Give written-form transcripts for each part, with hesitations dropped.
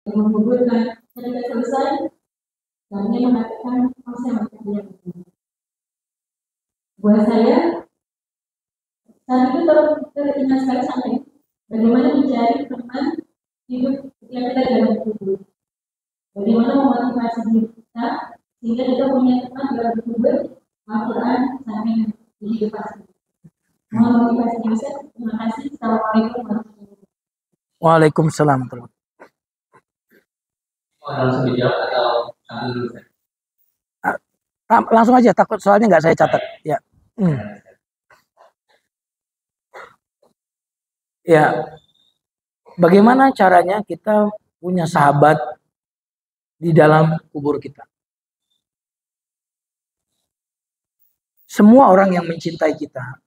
menggugurkan. Ketika selesai, kami mengatakan masih dia. Buat saya, saat itu teringat sekali sampai bagaimana mencari teman hidup ketika kita dalam kubur. Bagaimana memotivasi diri kita sehingga kita punya teman dalam kubur Al-Quran sampai di hidup pasti. Mohon motivasi bisa. Terima kasih. Assalamualaikum warahmatullahi wabarakatuh. Waalaikumsalam. Langsung dijawab atau sambil dulu? Langsung aja, takut soalnya nggak saya catat. Ya. Ya. Bagaimana caranya kita punya sahabat di dalam kubur kita? Semua orang yang mencintai kita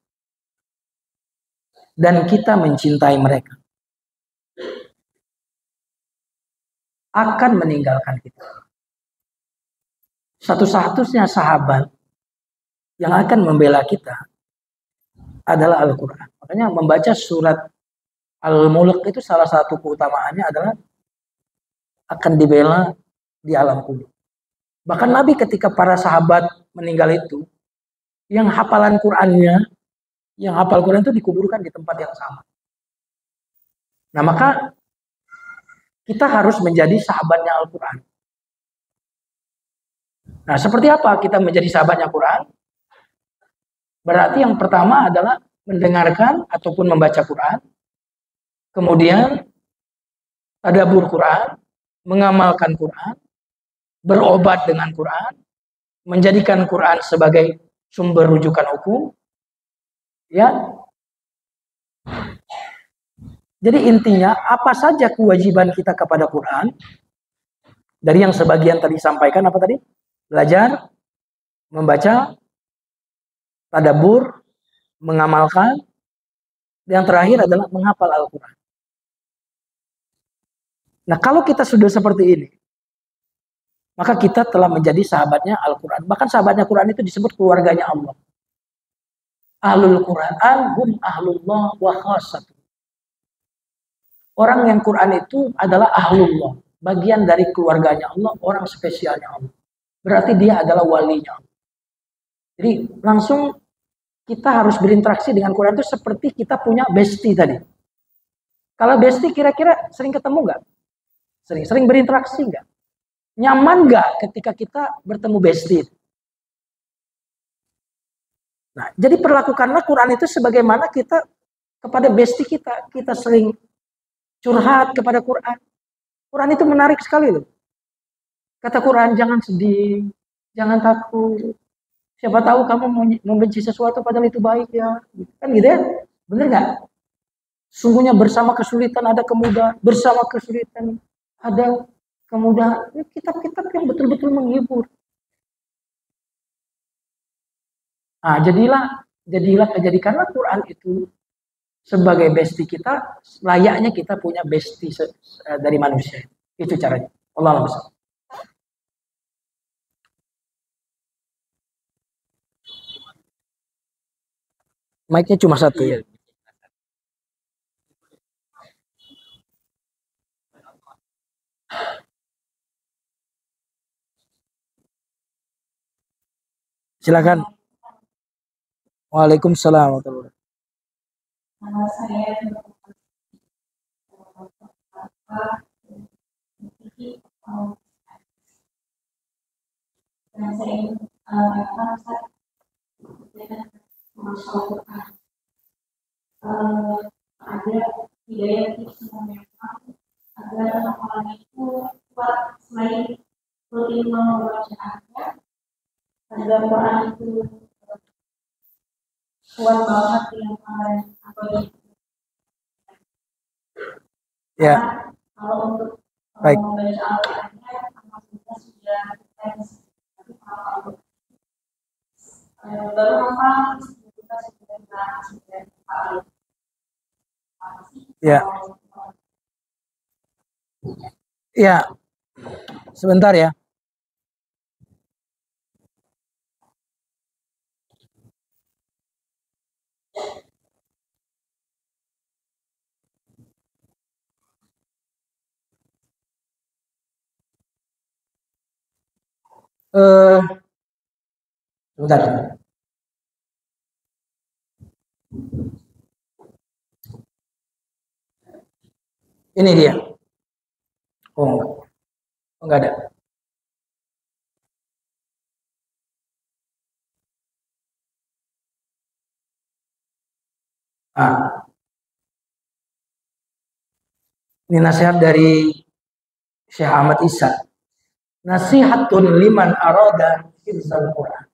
dan kita mencintai mereka akan meninggalkan kita. Satu-satunya sahabat yang akan membela kita adalah Al-Quran. Makanya membaca surat Al-Mulk itu salah satu keutamaannya adalah akan dibela di alam kubur. Bahkan Nabi ketika para sahabat meninggal itu, yang hafalan Qurannya, yang hafal Quran itu dikuburkan di tempat yang sama. Nah maka kita harus menjadi sahabatnya Al-Quran. Nah seperti apa kita menjadi sahabatnya Quran? Berarti yang pertama adalah mendengarkan ataupun membaca Quran, kemudian tadabbur Quran, mengamalkan Quran, berobat dengan Quran, menjadikan Quran sebagai sumber rujukan hukum, ya. Jadi intinya apa saja kewajiban kita kepada Quran dari yang sebagian tadi sampaikan apa tadi? Belajar, membaca, tadabbur, mengamalkan, yang terakhir adalah menghafal Al-Quran. Nah kalau kita sudah seperti ini, maka kita telah menjadi sahabatnya Al-Quran. Bahkan sahabatnya Quran itu disebut keluarganya Allah. Ahlul Quran hum ahlullah wa khassatuh. Orang yang Quran itu adalah ahlullah, bagian dari keluarganya Allah, orang spesialnya Allah. Berarti dia adalah walinya Allah. Jadi langsung kita harus berinteraksi dengan Quran itu seperti kita punya bestie tadi. Kalau bestie kira-kira sering ketemu nggak? Sering berinteraksi nggak? Nyaman nggak ketika kita bertemu bestie? Nah, jadi perlakukanlah Quran itu sebagaimana kita kepada bestie kita. Kita sering curhat kepada Quran. Quran itu menarik sekali loh. Kata Quran, jangan sedih, jangan takut. Siapa tahu kamu membenci sesuatu padahal itu baik ya. Kan gitu ya? Bener nggak? Sungguhnya bersama kesulitan ada kemudahan, bersama kesulitan ada kemudahan. Ini kitab-kitab yang betul-betul menghibur. Nah, jadikanlah Quran itu sebagai bestie kita, layaknya kita punya bestie dari manusia. Itu caranya. Allah besar. Mic-nya cuma satu ya. Silakan. Waalaikumsalam warahmatullahi Nama saya dan saya ingin Masya ada hidayah tips memang agar orang itu kuat selain rutin membacaannya, agar Quran itu kuat banget yang apa ya. Kalau untuk baik. Membaca Al-Qurannya, kita sudah baru hafal kita sudah ya. Ya, sebentar ya. Eh, sebentar. Ini dia. Oh, enggak ada. Ah, ini nasihat dari Syekh Ahmad Isa. Nasihatun liman arada hifzal Quran.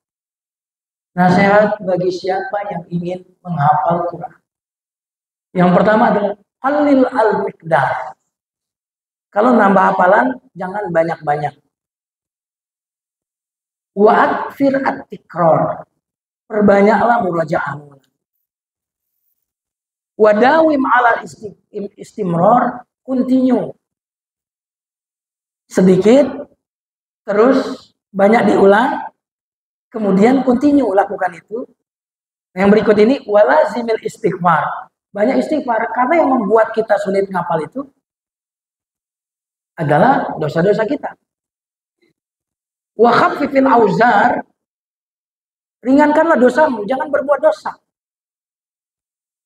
Nasihat bagi siapa yang ingin menghafal Quran. Yang pertama adalah qalil al-miqdar. Kalau nambah hafalan jangan banyak-banyak. Wa akfir at-tikrar. Perbanyaklah murajaah. Wa dawim ala istimrar, continue. Sedikit terus banyak diulang, kemudian continue lakukan itu. Yang berikut ini walazimil istighfar. Banyak istighfar karena yang membuat kita sulit ngapal itu adalah dosa-dosa kita. Wa khaffifil auzar, ringankanlah dosamu, jangan berbuat dosa.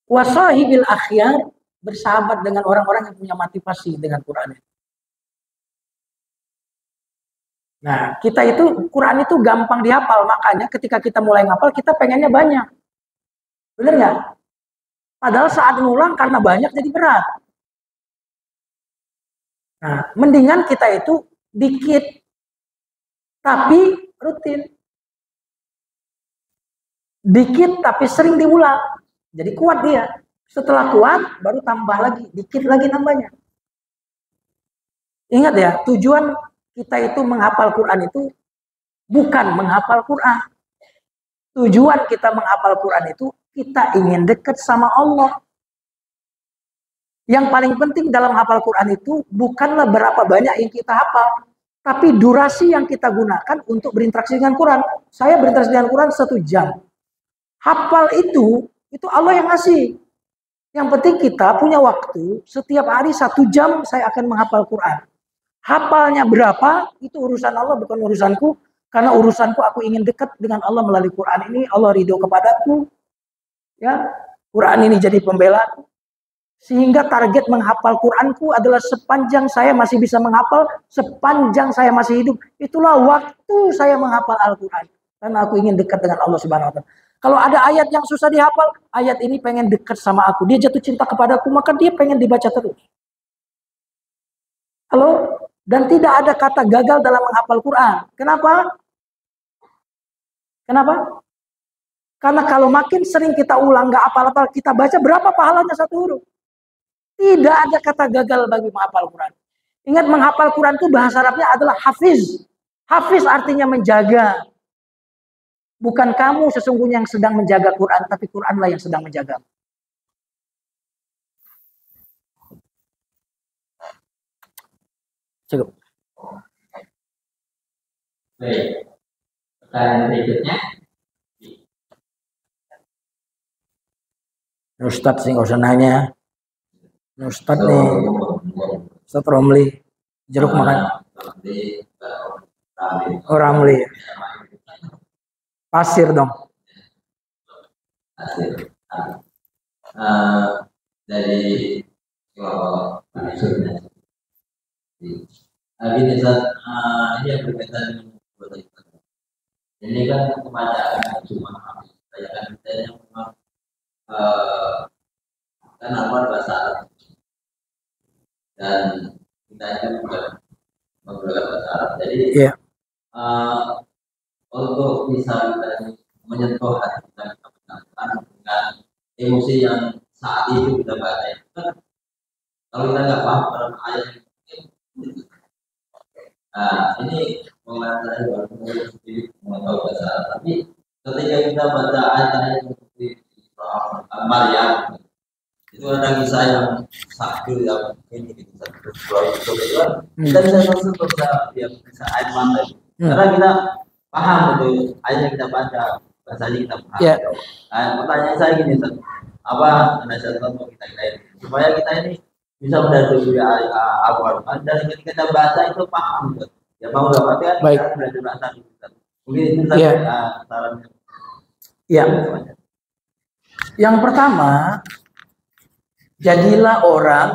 Wa sahibil akhyar, bersahabat dengan orang-orang yang punya motivasi dengan Quran. Nah, kita itu Quran itu gampang dihafal, makanya ketika kita mulai ngapal kita pengennya banyak. Bener nggak? Padahal saat ngulang karena banyak jadi berat. Nah, mendingan kita itu dikit tapi rutin. Dikit tapi sering diulang. Jadi kuat dia. Setelah kuat baru tambah lagi, dikit lagi nambahnya. Ingat ya, tujuan kita itu menghafal Quran itu bukan menghafal Quran. Tujuan kita menghafal Quran itu kita ingin dekat sama Allah. Yang paling penting dalam hafal Quran itu bukanlah berapa banyak yang kita hafal, tapi durasi yang kita gunakan untuk berinteraksi dengan Quran. Saya berinteraksi dengan Quran 1 jam. Hafal itu Allah yang ngasih. Yang penting kita punya waktu, setiap hari 1 jam saya akan menghafal Quran. Hafalnya berapa, itu urusan Allah, bukan urusanku. Karena urusanku aku ingin dekat dengan Allah melalui Quran ini. Allah ridho kepadaku. Ya, Quran ini jadi pembelaku. Sehingga target menghafal Quranku adalah sepanjang saya masih bisa menghafal, sepanjang saya masih hidup. Itulah waktu saya menghafal Al-Quran. Karena aku ingin dekat dengan Allah Subhanahu wa Ta'ala. Kalau ada ayat yang susah dihafal, ayat ini pengen dekat sama aku. Dia jatuh cinta kepadaku, maka dia pengen dibaca terus. Halo? Dan tidak ada kata gagal dalam menghafal Quran. Kenapa? Kenapa? Karena kalau makin sering kita ulang, nggak hafal-hafal, kita baca berapa pahalanya 1 huruf. Tidak ada kata gagal bagi menghafal Quran. Ingat, menghafal Quran itu bahasa Arabnya adalah hafiz. Hafiz artinya menjaga. Bukan kamu sesungguhnya yang sedang menjaga Quran, tapi Quranlah yang sedang menjaga. Cukup. Baik. Pertanyaan berikutnya. Ustadz sih nggak usah nanya. Ustadz nih, Ustadz Romli, jeruk makan. Oh, Ramli. Pasir dong. Pasir. Dari ini ini yang berkaitan dengan buatan ibadah. Ini kan pembacaan cuma banyak kita yang memang kan apa bahasa Arab dan kita itu bukan menggunakan bahasa Arab. Jadi untuk bisa kita menyentuh hati kita dengan emosi yang saat itu kita baca itu kan kalau kita nggak paham dalam ayat ini mengenai saya baru mengetahui bahasa Arab, tapi ketika kita baca ayat-ayat seperti Maryam itu ada kisah yang sakit yang ini kita bisa langsung bisa ayat mana karena kita paham itu ayat yang kita baca bahasanya kita paham. Pertanyaan saya gini, apa nasihat untuk kita ini supaya kita ini bisa mendalami Al-Quran dan ketika kita baca itu paham, ya mau nggak mati kan kita belajar bahasa kita. Mungkin itu Iya. sarannya. Ya. Yang pertama, jadilah orang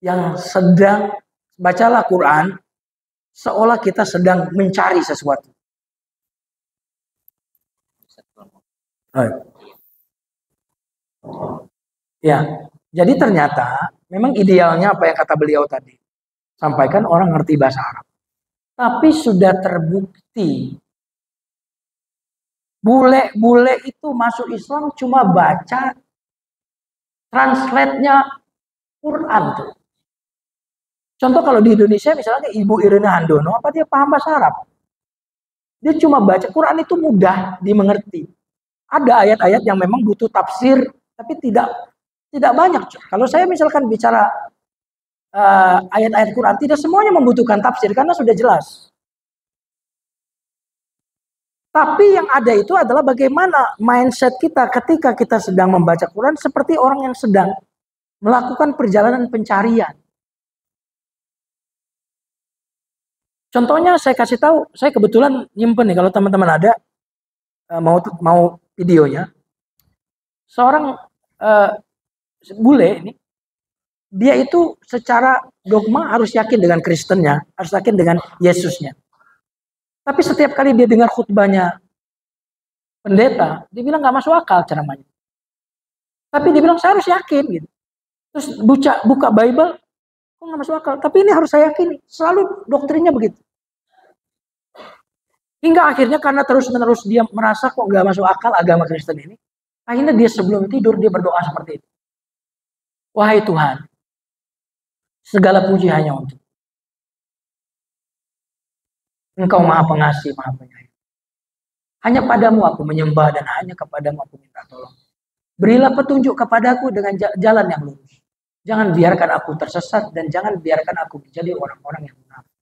yang sedang bacalah Quran seolah kita sedang mencari sesuatu. Ya, jadi ternyata memang idealnya apa yang kata beliau tadi. Sampaikan orang ngerti bahasa Arab. Tapi sudah terbukti bule-bule itu masuk Islam cuma baca translate-nya Quran tuh. Contoh kalau di Indonesia misalnya Ibu Irina Handono, apa dia paham bahasa Arab? Dia cuma baca Quran itu mudah dimengerti. Ada ayat-ayat yang memang butuh tafsir, tapi tidak banyak. Kalau saya misalkan bicara ayat-ayat Quran, tidak semuanya membutuhkan tafsir karena sudah jelas. Tapi yang ada itu adalah bagaimana mindset kita ketika kita sedang membaca Quran seperti orang yang sedang melakukan perjalanan pencarian. Contohnya saya kasih tahu, saya kebetulan nyimpen nih kalau teman-teman ada mau videonya. Seorang bule ini, dia itu secara dogma harus yakin dengan Kristennya, harus yakin dengan Yesusnya. Tapi setiap kali dia dengar khutbahnya pendeta, dia bilang nggak masuk akal ceramahnya. Tapi dia bilang saya harus yakin gitu. Terus buka Bible, kok nggak masuk akal. Tapi ini harus saya yakini. Selalu doktrinnya begitu. Hingga akhirnya karena terus-menerus dia merasa kok nggak masuk akal agama Kristen ini. Akhirnya dia sebelum tidur dia berdoa seperti itu. Wahai Tuhan, segala puji hanya untuk Engkau Maha Pengasih, Maha Penyayang. Hanya padamu aku menyembah dan hanya kepadamu aku minta tolong. Berilah petunjuk kepadaku dengan jalan yang lurus. Jangan biarkan aku tersesat dan jangan biarkan aku menjadi orang-orang yang munafik.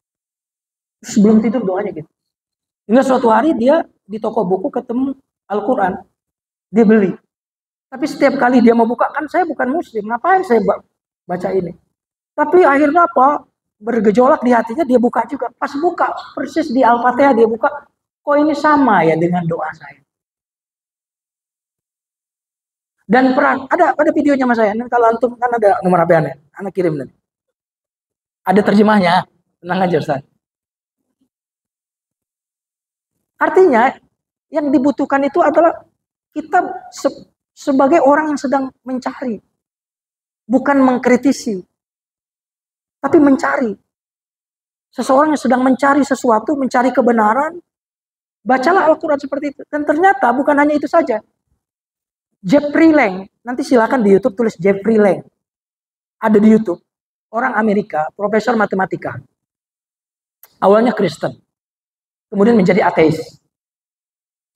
Sebelum tidur doanya gitu. Hingga suatu hari dia di toko buku ketemu Al-Quran. Dia beli. Tapi setiap kali dia mau buka, kan saya bukan muslim. Ngapain saya baca ini? Tapi akhirnya apa? Bergejolak di hatinya, dia buka juga. Pas buka, persis di Al-Fatihah dia buka. Kok ini sama ya dengan doa saya? Dan ada videonya mas saya. Kalau antum kan ada nomor HP Anda, Anda kirim nanti. Ada terjemahnya, tenang aja Ustaz. Artinya yang dibutuhkan itu adalah kita sebagai orang yang sedang mencari, bukan mengkritisi, tapi mencari. Seseorang yang sedang mencari sesuatu, mencari kebenaran, bacalah Al-Quran seperti itu. Dan ternyata bukan hanya itu saja. Jeffrey Lang, nanti silakan di YouTube tulis Jeffrey Lang. Ada di YouTube. Orang Amerika, profesor matematika. Awalnya Kristen. Kemudian menjadi ateis.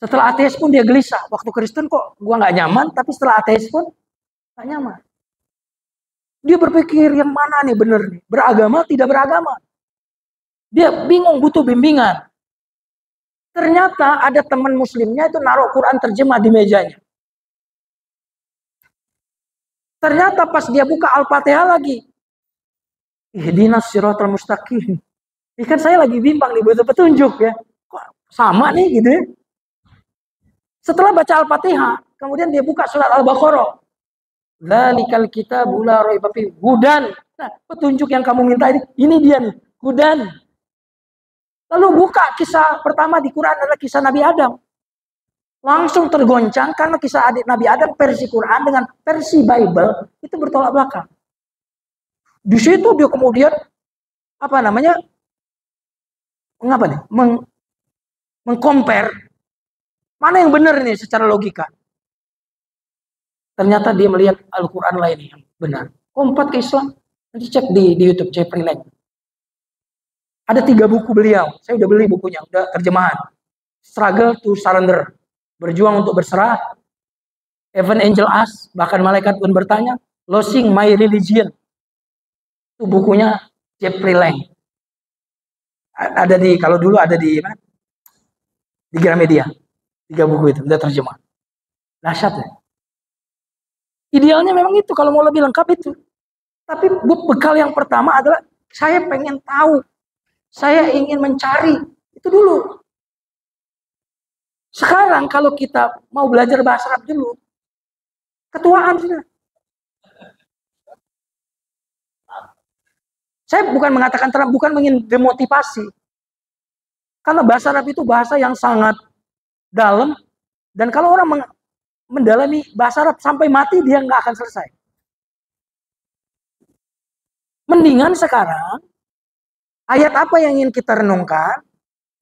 Setelah ateis pun dia gelisah. Waktu Kristen kok gua nggak nyaman, tapi setelah ateis pun nggak nyaman. Dia berpikir yang mana nih bener nih, beragama tidak beragama. Dia bingung, butuh bimbingan. Ternyata ada teman muslimnya itu naruh Quran terjemah di mejanya. Ternyata pas dia buka Al-Fatihah lagi, ihdinas siratal mustaqim. Ini kan saya lagi bimbang nih, butuh petunjuk ya. Kok sama nih gitu ya. Setelah baca Al-Fatihah, kemudian dia buka surat Al-Baqarah. Dzalikal kitabu la raiba fihi hudan. Nah, petunjuk yang kamu minta ini dia nih, hudan. Lalu buka kisah pertama di Quran adalah kisah Nabi Adam. Langsung tergoncang karena kisah adik Nabi Adam versi Quran dengan versi Bible itu bertolak belakang. Di situ dia kemudian mengcompare mana yang benar ini secara logika. Ternyata dia melihat Al-Quran lain yang benar. Kompat ke Islam. Nanti cek di YouTube Jeffrey Lang. Ada 3 buku beliau. Saya udah beli bukunya, udah terjemahan. Struggle to Surrender. Berjuang untuk berserah. Even Angel Ask, bahkan malaikat pun bertanya. Losing My Religion. Itu bukunya Jeffrey Lang. Ada kalau dulu ada di Gramedia. 3 buku itu udah terjemah. Dahsyat ya. Idealnya memang itu kalau mau lebih lengkap itu. Tapi bekal yang pertama adalah saya pengen tahu. Saya ingin mencari. Itu dulu. Sekarang kalau kita mau belajar bahasa Arab dulu, ketuaan sudah. Saya bukan mengatakan terang, bukan ingin demotivasi. Karena bahasa Arab itu bahasa yang sangat dalam, dan kalau orang mendalami bahasa Arab sampai mati, dia nggak akan selesai. Mendingan sekarang, ayat apa yang ingin kita renungkan,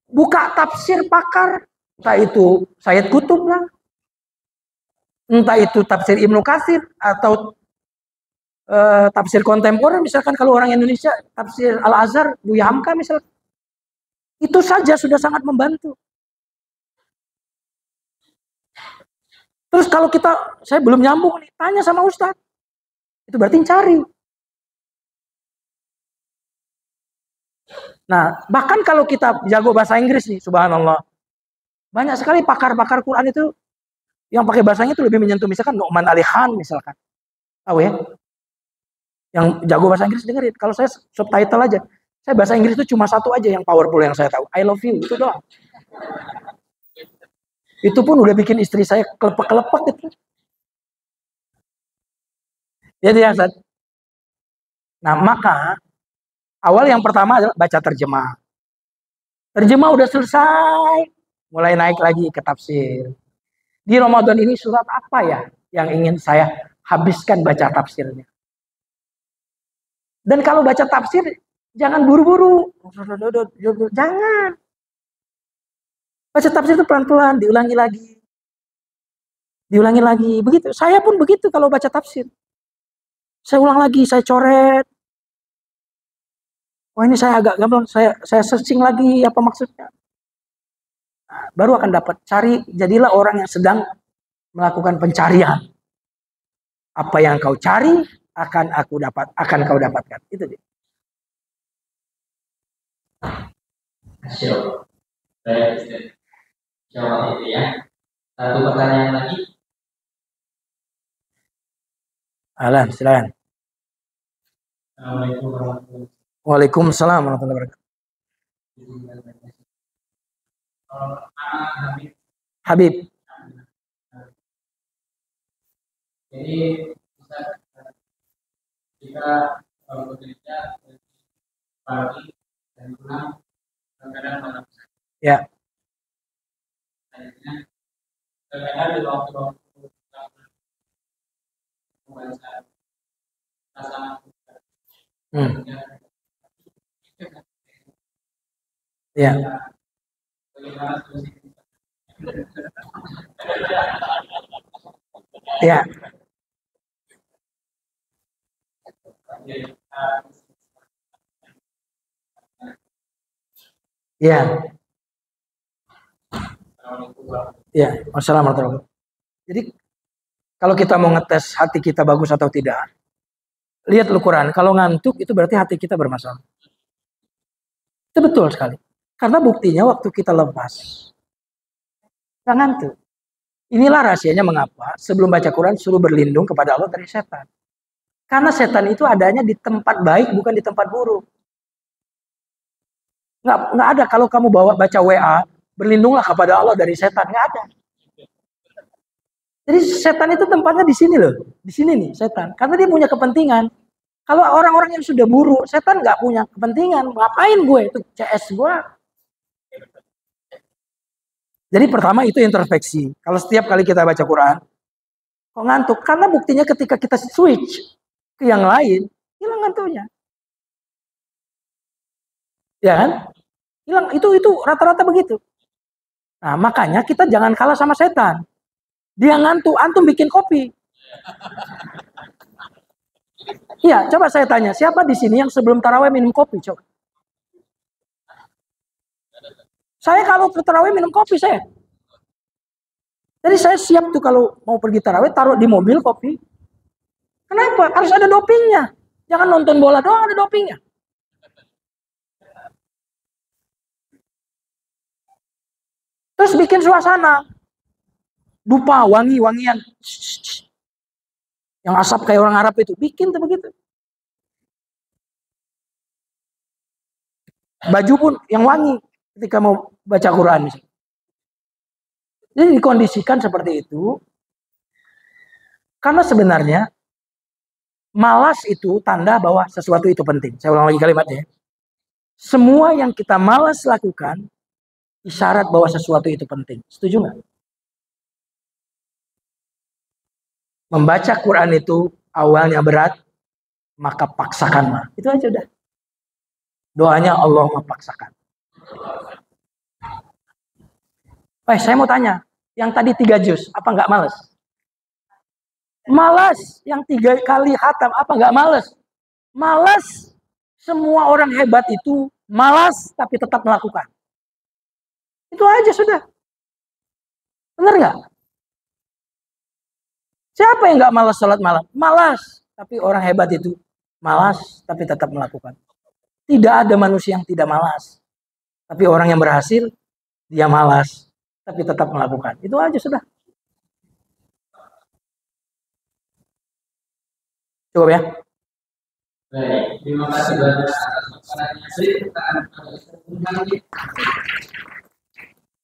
buka tafsir pakar, entah itu Sayyid Qutb lah, entah itu tafsir Ibnu Katsir, atau tafsir kontemporer, misalkan kalau orang Indonesia, tafsir Al-Azhar, Buya Hamka misalkan. Itu saja sudah sangat membantu. Terus kalau saya belum nyambung nih, tanya sama Ustadz. Itu berarti cari. Nah, bahkan kalau kita jago bahasa Inggris nih, subhanallah. Banyak sekali pakar-pakar Quran itu yang pakai bahasanya itu lebih menyentuh. Misalkan Nu'man Ali Khan misalkan. Tahu ya? Yang jago bahasa Inggris dengerin. Kalau saya subtitle aja. Saya bahasa Inggris itu cuma satu aja yang powerful yang saya tahu. I love you, itu doang. Itu pun udah bikin istri saya kelepek-kelepek gitu. Jadi ya, Ustaz. Nah, maka awal yang pertama adalah baca terjemah. Terjemah udah selesai, mulai naik lagi ke tafsir. Di Ramadan ini surat apa ya yang ingin saya habiskan baca tafsirnya? Dan kalau baca tafsir, jangan buru-buru. Jangan. Baca tafsir itu pelan-pelan, diulangi lagi. Diulangi lagi. Begitu. Saya pun begitu kalau baca tafsir. Saya ulang lagi, saya coret. Wah, ini saya agak gampang, saya searching lagi apa maksudnya. Nah, baru akan dapat. Jadilah orang yang sedang melakukan pencarian. Apa yang kau cari akan kau dapatkan. Itu dia. Asyik. Baik, jawab itu ya. Satu pertanyaan lagi. Alan, silakan. Assalamualaikum warahmatullahi wabarakatuh. Waalaikumsalam warahmatullahi wabarakatuh. Habib. Jadi kita bekerja pagi dan pulang kadang malam. Ya. Kadang di waktu-waktu membaca pasangan. Ya. Ya. Ya. Ya. Wassalamualaikum. Jadi kalau kita mau ngetes hati kita bagus atau tidak, lihat Al-Quran. Kalau ngantuk itu berarti hati kita bermasalah. Itu betul sekali. Karena buktinya waktu kita lepas, nggak ngantuk. Inilah rahasianya mengapa sebelum baca Quran suruh berlindung kepada Allah dari setan. Karena setan itu adanya di tempat baik, bukan di tempat buruk. Nggak ada kalau kamu baca WA, berlindunglah kepada Allah dari setan. Nggak ada. Jadi setan itu tempatnya di sini loh. Di sini nih setan. Karena dia punya kepentingan. Kalau orang-orang yang sudah buruk, setan nggak punya kepentingan. Ngapain gue? Itu CS gue. Jadi pertama itu introspeksi. Kalau setiap kali kita baca Quran, kok ngantuk? Karena buktinya ketika kita switch ke yang lain, hilang ngantuknya. Ya kan? Hilang. Itu rata-rata begitu. Nah, makanya kita jangan kalah sama setan. Dia ngantuk, antum bikin kopi. Iya, coba saya tanya, siapa di sini yang sebelum tarawih minum kopi? Coba. Saya kalau ke tarawih minum kopi saya. Jadi saya siap tuh kalau mau pergi tarawih taruh di mobil kopi. Kenapa? Harus ada dopingnya. Jangan nonton bola doang ada dopingnya. Terus bikin suasana. Dupa, wangi-wangian. Yang asap kayak orang Arab itu. Bikin tuh begitu. Baju pun yang wangi ketika mau baca Quran. Jadi dikondisikan seperti itu karena sebenarnya malas itu tanda bahwa sesuatu itu penting. Saya ulang lagi kalimatnya. Semua yang kita malas lakukan isyarat bahwa sesuatu itu penting. Setuju nggak? Membaca Quran itu awalnya berat, maka paksakanlah. Itu aja udah. Doanya Allah mempaksakan. Saya mau tanya, yang tadi 3 juz, apa nggak males? Malas. Yang 3 kali khatam, apa nggak males? Malas. Semua orang hebat itu malas, tapi tetap melakukan. Itu aja sudah. Benar nggak? Siapa yang nggak malas sholat malam? Malas. Tapi orang hebat itu malas, tapi tetap melakukan. Tidak ada manusia yang tidak malas. Tapi orang yang berhasil, dia malas, tapi tetap melakukan. Itu aja sudah. Cukup ya? Baik, terima kasih banyak atas paparannya. Saya kita akan lagi.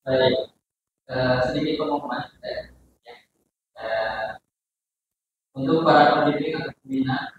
Baik, sedikit pengumuman. Untuk para pendidik atau pembina